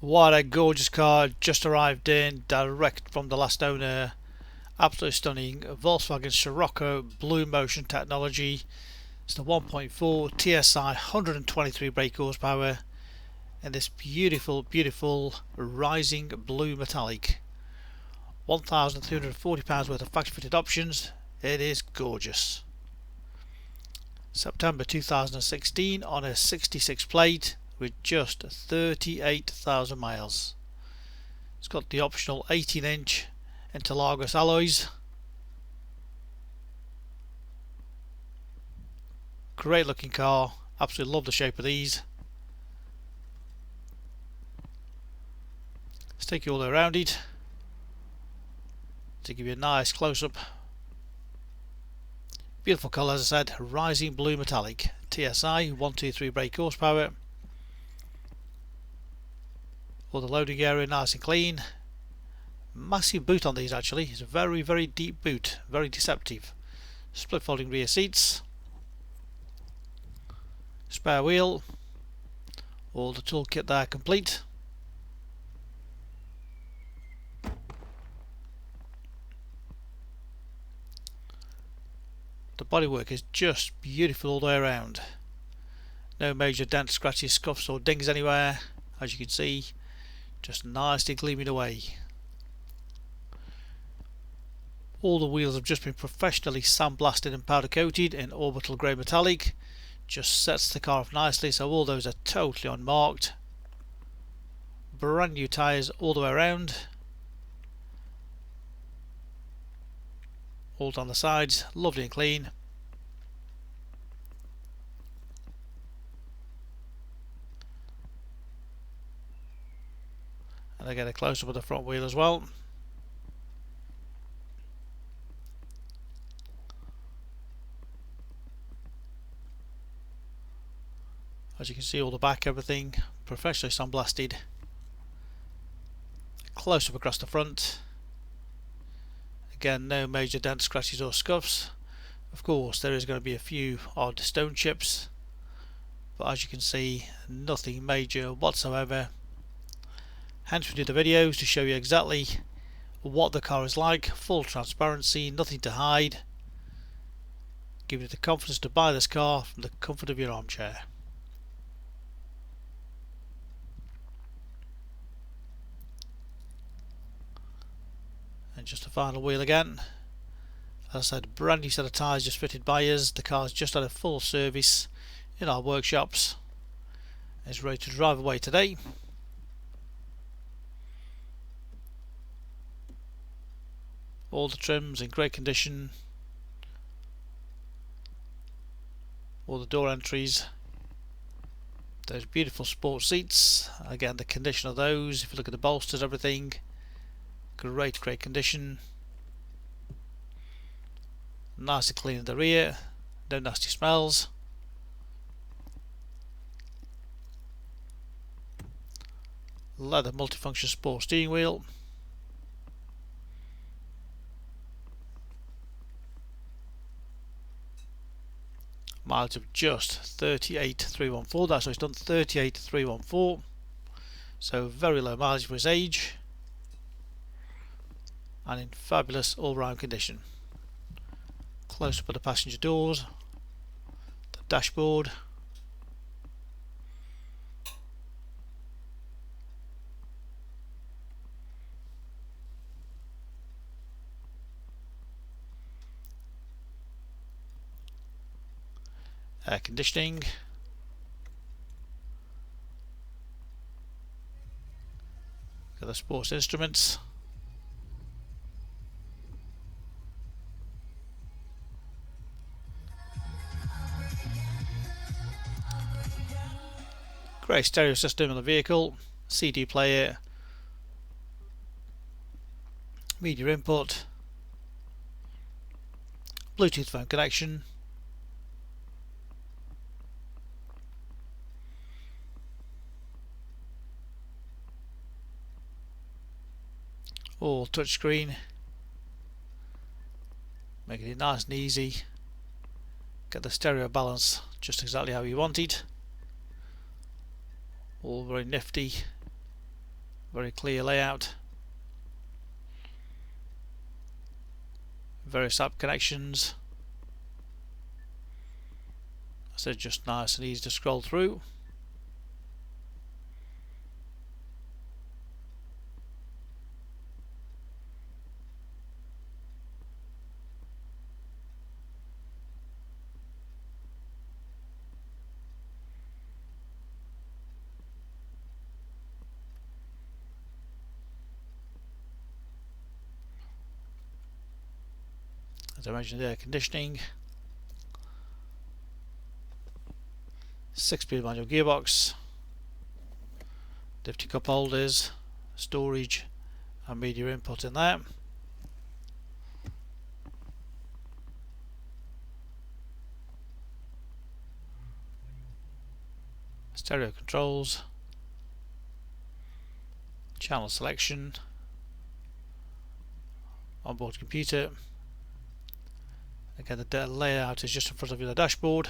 What a gorgeous car, just arrived in, direct from the last owner. Absolutely stunning. Volkswagen Scirocco Blue Motion technology. It's the 1.4 TSI 123 brake horsepower in this beautiful rising blue metallic. £1,340 worth of factory fitted options. It is gorgeous. September 2016 on a 66 plate with just 38,000 miles. It's got the optional 18-inch Interlagos alloys. Great looking car, absolutely love the shape of these. Let's take you all around it to give you a nice close-up. Beautiful colour, as I said, rising blue metallic. TSI 123 brake horsepower. All the loading area nice and clean. Massive boot on these actually. It's a very deep boot, very deceptive. Split folding rear seats. Spare wheel. All the toolkit there complete. The bodywork is just beautiful all the way around. No major dents, scratches, scuffs or dings anywhere. As you can see, just nicely gleaming away. All the wheels have just been professionally sandblasted and powder coated in orbital grey metallic. Just sets the car off nicely, so all those are totally unmarked. Brand new tyres all the way around. All down the sides, lovely and clean. And I get a close up of the front wheel as well. As you can see, all the back, everything professionally sandblasted. Close up across the front. Again, no major dents, scratches or scuffs. Of course, there is going to be a few odd stone chips, but as you can see, nothing major whatsoever. Hence we do the videos to show you exactly what the car is like, full transparency, nothing to hide, giving you the confidence to buy this car from the comfort of your armchair. And just a final wheel again. As I said, brand new set of tyres just fitted by us. The car's just had a full service in our workshops. It's ready to drive away today. All the trims in great condition. All the door entries. Those beautiful sport seats. Again, the condition of those, if you look at the bolsters, everything. Great condition. Nice and clean in the rear. No nasty smells. Leather multifunction sport steering wheel. Mileage of just 38,314. That's what it's done, 38,314. So very low mileage for its age. And in fabulous all-round condition. Close up of the passenger doors, the dashboard, air conditioning, got the sports instruments. Great stereo system in the vehicle, CD player, media input, Bluetooth phone connection, all touchscreen, making it nice and easy. Get the stereo balance just exactly how you want it. All very nifty. Very clear layout. Various app connections. So just nice and easy to scroll through. As I mentioned, the air conditioning, 6-speed manual gearbox, nifty cup holders, storage and media input in there. Stereo controls, channel selection, onboard computer. Again, the layout is just in front of the dashboard,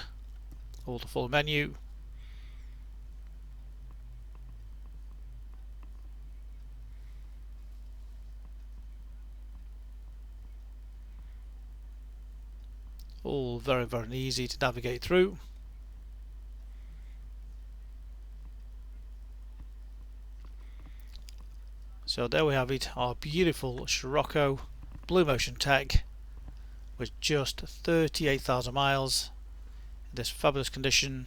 or the full menu. All very easy to navigate through. So there we have it, our beautiful Scirocco Blue Motion Tech with just 38,000 miles in this fabulous condition.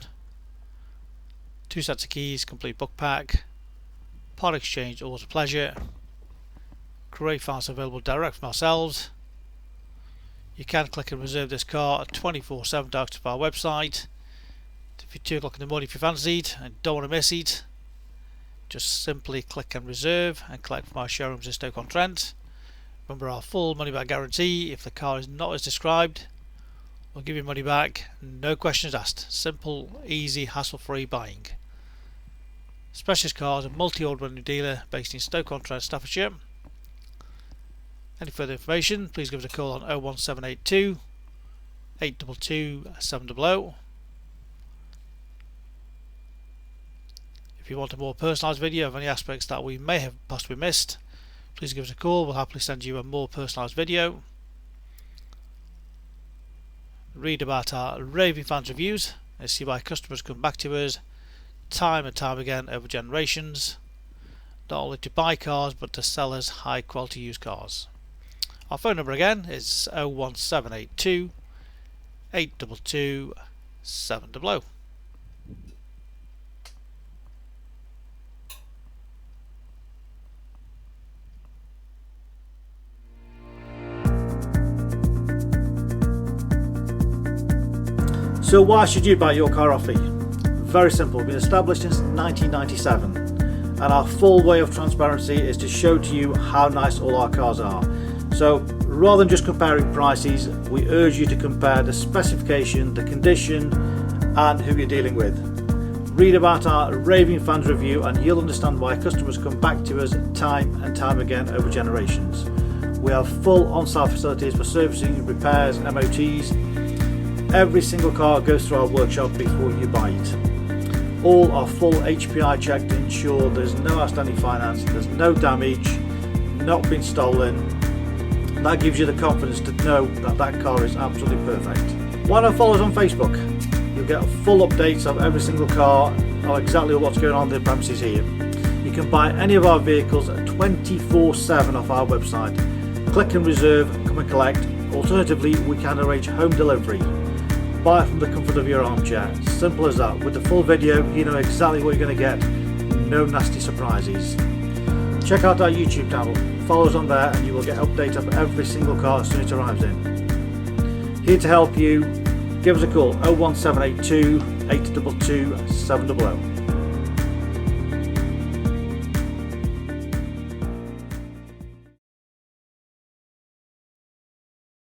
2 sets of keys, complete book pack, part exchange, all to pleasure. Great finance available direct from ourselves. You can click and reserve this car at 24/7 direct to our website. If you're 2 o'clock in the morning, if you fancy it and don't want to miss it, just simply click and reserve and collect from our showrooms in Stoke-on-Trent. Remember our full money back guarantee. If the car is not as described, we'll give you money back, no questions asked. Simple, easy, hassle-free buying. Specialist Cars, a multi-award-winning dealer based in Stoke-on-Trent, Staffordshire. Any further information, please give us a call on 01782 822 700. If you want a more personalised video of any aspects that we may have possibly missed, please give us a call. We'll happily send you a more personalised video. Read about our raving fans reviews and see why customers come back to us time and time again over generations, not only to buy cars but to sell us high quality used cars. Our phone number again is 01782 822 700. So why should you buy your car off me? Very simple, we've been established since 1997 and our full way of transparency is to show to you how nice all our cars are. So rather than just comparing prices, we urge you to compare the specification, the condition and who you're dealing with. Read about our raving fans review and you'll understand why customers come back to us time and time again over generations. We have full on-site facilities for servicing, repairs, MOTs. Every single car goes through our workshop before you buy it. All are full HPI checked to ensure there's no outstanding finance, there's no damage, not been stolen. That gives you the confidence to know that that car is absolutely perfect. Why not follow us on Facebook? You'll get full updates of every single car, or exactly what's going on in the premises here. You can buy any of our vehicles at 24/7 off our website. Click and reserve, come and collect. Alternatively, we can arrange home delivery. Buy it from the comfort of your armchair. Simple as that. With the full video, you know exactly what you're going to get. No nasty surprises. Check out our YouTube channel. Follow us on there and you will get updates of every single car as soon as it arrives in. Here to help you, give us a call 01782 822 700.